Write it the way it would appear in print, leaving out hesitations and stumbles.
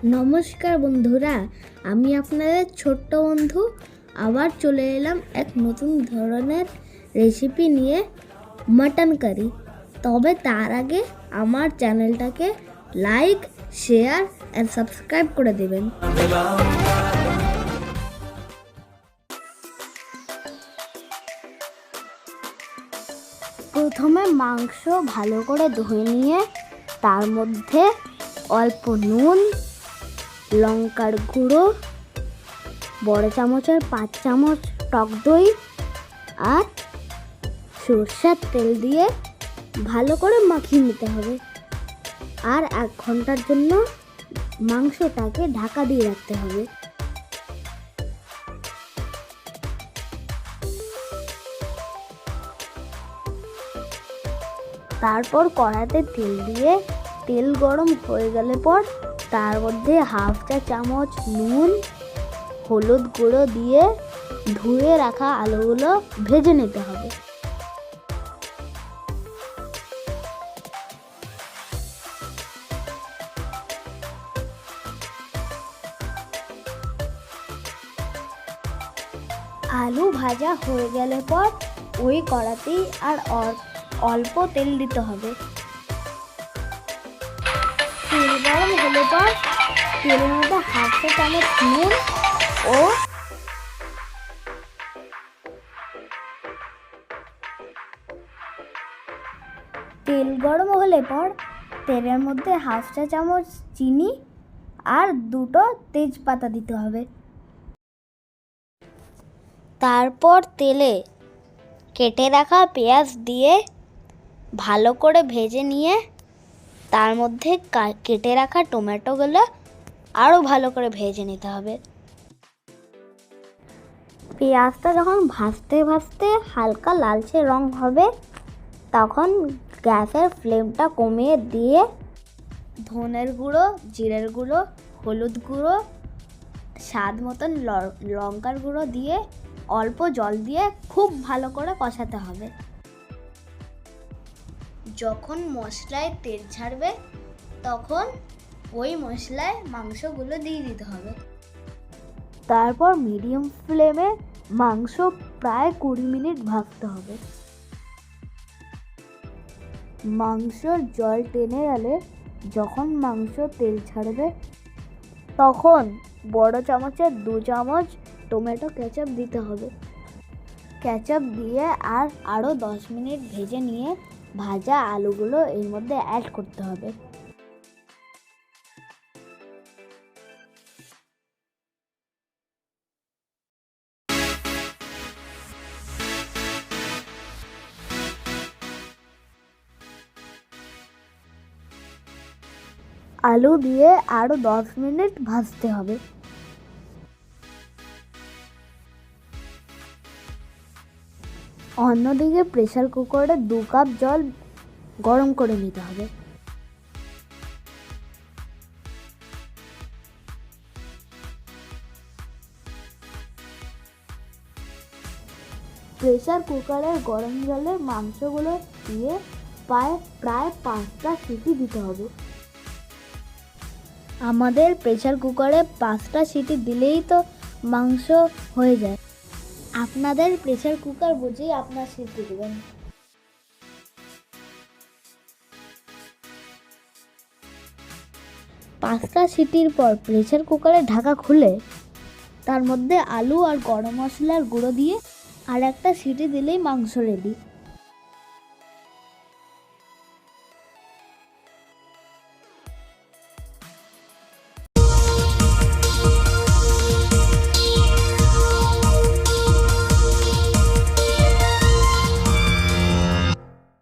নমস্কার বন্ধুরা, আমি আপনাদের ছোট্ট বন্ধু আবার চলে এলাম এক নতুন ধরনের রেসিপি নিয়ে, মাটন কারি। তবে তার আগে আমার চ্যানেলটাকে লাইক, শেয়ার আর সাবস্ক্রাইব করে দেবেন। প্রথমে মাংস ভালো করে ধুয়ে নিয়ে তার মধ্যে অল্প নুন, লঙ্কার গুঁড়ো, বড় চামচের 5 চামচ টক দই আর সরষের তেল দিয়ে ভালো করে মাখিয়ে নিতে হবে। আর 1 ঘন্টার জন্য মাংসটাকে ঢাকা দিয়ে রাখতে হবে। তারপর কড়াইতে তেল দিয়ে তেল গরম হয়ে গেলে পর তার মধ্যে 1/2 চা চামচ নুন, হলুদ গুঁড়ো দিয়ে ধুয়ে রাখা আলুগুলো ভেজে নিতে হবে। আলু ভাজা হয়ে গেলে পর ওই কড়াতেই আর অল্প তেল দিতে হবে। তেল গরম হলে পর তেলের মধ্যে 1/2 চা চামচ নুন ও তেল গরম হলে পর তেলের মধ্যে 1/2 চা চামচ চিনি আর 2টো তেজপাতা দিতে হবে। তারপর তেলে কেটে রাখা পেঁয়াজ দিয়ে ভালো করে ভেজে নিয়ে তার মধ্যে কেটে রাখা টমেটোগুলো আরও ভালো করে ভেজে নিতে হবে। পেঁয়াজটা যখন ভাজতে ভাজতে হালকা লালচে রং হবে তখন গ্যাসের ফ্লেমটা কমিয়ে দিয়ে ধনের গুঁড়ো, জিরের গুঁড়ো, হলুদ গুঁড়ো, স্বাদ মতন লঙ্কার গুঁড়ো দিয়ে অল্প জল দিয়ে খুব ভালো করে কষাতে হবে। যখন মশলায় তেল ছাড়বে তখন ওই মশলায় মাংসগুলো দিয়ে দিতে হবে। তারপর মিডিয়াম ফ্লেমে মাংস প্রায় 20 মিনিট ভাজতে হবে। মাংসর জল টেনে গেলে যখন মাংস তেল ছাড়বে তখন বড় চামচের 2 চামচ টমেটো কেচাপ দিতে হবে। কেচাপ দিয়ে আরও 10 মিনিট ভেজে নিয়ে ভাজা আলুগুলো এর মধ্যে অ্যাড করতে হবে। আলু দিয়ে আরও 10 মিনিট ভাজতে হবে। অন্যদিকে প্রেসার কুকারে 2 কাপ জল গরম করে নিতে হবে। প্রেসার কুকারের গরম জলে মাংসগুলো দিয়ে প্রায় 5টা সিটি দিতে হবে। আমাদের প্রেসার কুকারে 5টা সিটি দিলেই তো মাংস হয়ে যায়। আপনাদের প্রেসার কুকার বুঝেই আপনার সিটি দেবেন। পাঁচটা সিটির পর প্রেসার কুকারের ঢাকা খুলে তার মধ্যে আলু আর গরম মশলার গুঁড়ো দিয়ে আর একটা সিটি দিলেই মাংস রেডি।